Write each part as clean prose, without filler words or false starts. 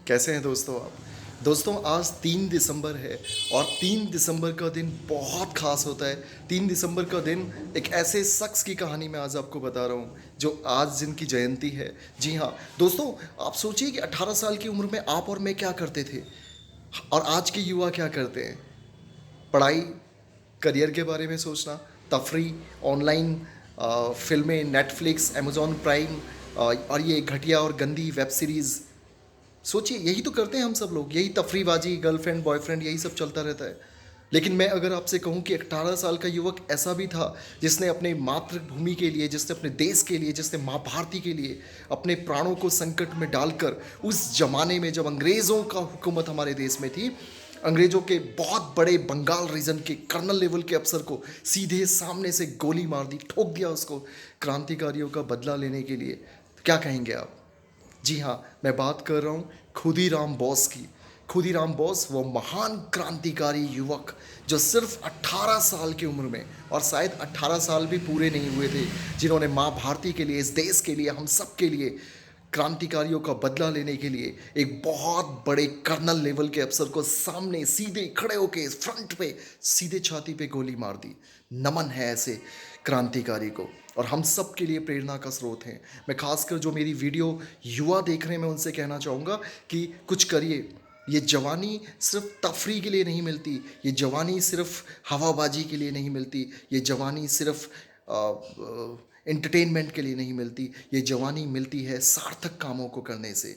कैसे हैं दोस्तों आप? दोस्तों आज 3 दिसंबर है और 3 दिसंबर का दिन बहुत ख़ास होता है। 3 दिसंबर का दिन एक ऐसे शख्स की कहानी मैं आज आपको बता रहा हूँ जो आज जिनकी जयंती है। जी हाँ, दोस्तों आप सोचिए कि 18 साल की उम्र में आप और मैं क्या करते थे और आज के युवा क्या करते हैं। पढ़ाई, करियर के बारे में सोचना, तफरी, ऑनलाइन फ़िल्में, नेटफ्लिक्स, अमेज़न प्राइम और ये घटिया और गंदी वेब सीरीज़। सोचिए यही तो करते हैं हम सब लोग, यही तफरीबाजी, गर्लफ्रेंड बॉयफ्रेंड यही सब चलता रहता है। लेकिन मैं अगर आपसे कहूं कि 18 साल का युवक ऐसा भी था जिसने अपने मातृभूमि के लिए, जिसने अपने देश के लिए, जिसने माँ भारती के लिए अपने प्राणों को संकट में डालकर, उस जमाने में जब अंग्रेज़ों का हुकूमत हमारे देश में थी, अंग्रेज़ों के बहुत बड़े बंगाल रीजन के कर्नल लेवल के अफसर को सीधे सामने से गोली मार दी, ठोक दिया उसको क्रांतिकारियों का बदला लेने के लिए। तो क्या कहेंगे आप? जी हाँ, मैं बात कर रहा हूँ खुदीराम बोस की। खुदीराम बोस वो महान क्रांतिकारी युवक जो सिर्फ 18 साल की उम्र में, और शायद 18 साल भी पूरे नहीं हुए थे, जिन्होंने माँ भारती के लिए, इस देश के लिए, हम सब के लिए, क्रांतिकारियों का बदला लेने के लिए एक बहुत बड़े कर्नल लेवल के अफसर को सामने सीधे खड़े होके फ्रंट पे सीधे छाती पे गोली मार दी। नमन है ऐसे क्रांतिकारी को, और हम सब के लिए प्रेरणा का स्रोत हैं। मैं खासकर जो मेरी वीडियो युवा देख रहे हैं, मैं उनसे कहना चाहूँगा कि कुछ करिए। ये जवानी सिर्फ तफरी के लिए नहीं मिलती, ये जवानी सिर्फ हवाबाजी के लिए नहीं मिलती, ये जवानी सिर्फ एंटरटेनमेंट के लिए नहीं मिलती, ये जवानी मिलती है सार्थक कामों को करने से।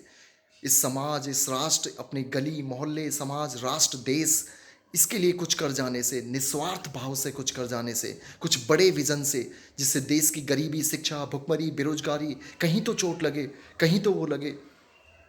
इस समाज, इस राष्ट्र, अपने गली मोहल्ले, समाज, राष्ट्र, देश, इसके लिए कुछ कर जाने से, निस्वार्थ भाव से कुछ कर जाने से, कुछ बड़े विज़न से, जिससे देश की गरीबी, शिक्षा, भुखमरी, बेरोजगारी, कहीं तो चोट लगे, कहीं तो वो लगे।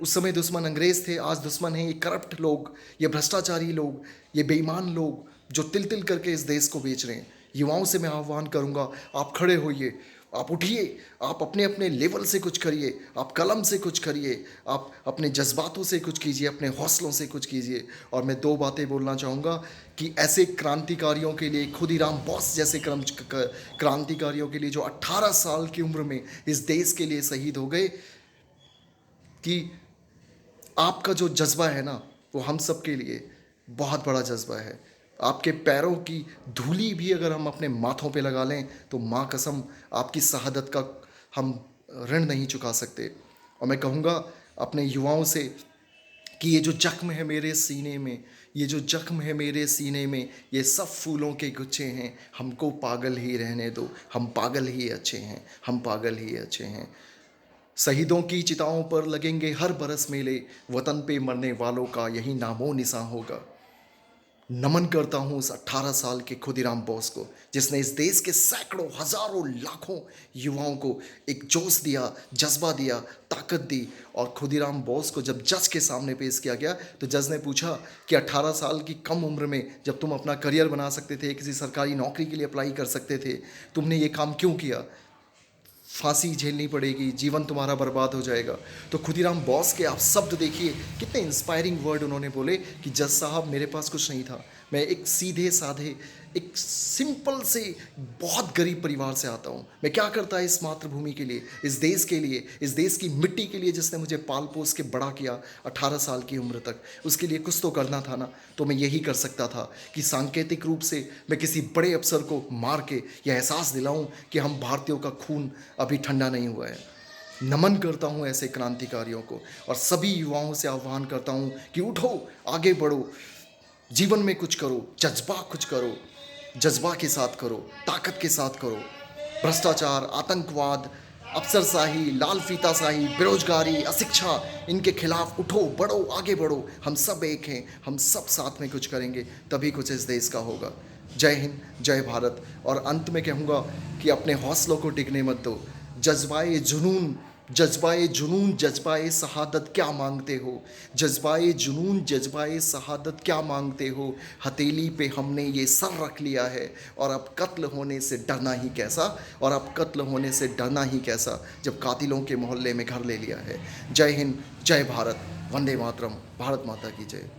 उस समय दुश्मन अंग्रेज़ थे, आज दुश्मन हैं ये करप्ट लोग, ये भ्रष्टाचारी लोग, ये बेईमान लोग जो तिल तिल करके इस देश को बेच रहे हैं। युवाओं से मैं आह्वान करूंगा, आप खड़े होइए, आप उठिए, आप अपने अपने लेवल से कुछ करिए, आप कलम से कुछ करिए, आप अपने जज्बातों से कुछ कीजिए, अपने हौसलों से कुछ कीजिए। और मैं दो बातें बोलना चाहूँगा कि ऐसे क्रांतिकारियों के लिए, खुदीराम बोस जैसे क्रांतिकारियों के लिए जो 18 साल की उम्र में इस देश के लिए शहीद हो गए, कि आपका जो जज्बा है ना, वो हम सब के लिए बहुत बड़ा जज्बा है। आपके पैरों की धूली भी अगर हम अपने माथों पे लगा लें तो माँ कसम आपकी शहादत का हम ऋण नहीं चुका सकते। और मैं कहूँगा अपने युवाओं से कि ये जो जख्म है मेरे सीने में, ये जो जख्म है मेरे सीने में, ये सब फूलों के गुच्छे हैं, हमको पागल ही रहने दो, हम पागल ही अच्छे हैं, हम पागल ही अच्छे हैं। शहीदों की चिताओं पर लगेंगे हर बरस मेले, वतन पे मरने वालों का यही नामो निशान होगा। नमन करता हूँ उस 18 साल के खुदीराम बोस को, जिसने इस देश के सैकड़ों, हजारों, लाखों युवाओं को एक जोश दिया, जज्बा दिया, ताकत दी। और खुदीराम बोस को जब जज के सामने पेश किया गया तो जज ने पूछा कि 18 साल की कम उम्र में जब तुम अपना करियर बना सकते थे, किसी सरकारी नौकरी के लिए अप्लाई कर सकते थे, तुमने ये काम क्यों किया? फांसी झेलनी पड़ेगी, जीवन तुम्हारा बर्बाद हो जाएगा। तो खुदीराम बोस के आप शब्द देखिए, कितने इंस्पायरिंग वर्ड उन्होंने बोले कि जज साहब मेरे पास कुछ नहीं था, मैं एक सीधे साधे, एक सिंपल से बहुत गरीब परिवार से आता हूँ। मैं क्या करता है इस मातृभूमि के लिए, इस देश के लिए, इस देश की मिट्टी के लिए जिसने मुझे पाल पोस के बड़ा किया 18 साल की उम्र तक, उसके लिए कुछ तो करना था ना। तो मैं यही कर सकता था कि सांकेतिक रूप से मैं किसी बड़े अफसर को मार के यह एहसास दिलाऊं कि हम भारतीयों का खून अभी ठंडा नहीं हुआ है। नमन करता हूँ ऐसे क्रांतिकारियों को और सभी युवाओं से आह्वान करता हूँ कि उठो, आगे बढ़ो, जीवन में कुछ करो, जज्बा कुछ करो, जज्बा के साथ करो, ताकत के साथ करो। भ्रष्टाचार, आतंकवाद, अफसरशाही, लाल फीताशाही, बेरोजगारी, अशिक्षा, इनके खिलाफ उठो, बढ़ो, आगे बढ़ो। हम सब एक हैं, हम सब साथ में कुछ करेंगे तभी कुछ इस देश का होगा। जय हिंद, जय भारत। और अंत में कहूँगा कि अपने हौसलों को डिगने मत दो। जज्बाए जुनून, जज्बाए जुनून, जज्बाए शहादत क्या मांगते हो? जज्बाए जुनून, जज्बाए शहादत क्या मांगते हो? हथेली पे हमने ये सर रख लिया है, और अब कत्ल होने से डरना ही कैसा, और अब कत्ल होने से डरना ही कैसा जब कातिलों के मोहल्ले में घर ले लिया है। जय हिंद, जय भारत, वंदे मातरम, भारत माता की जय।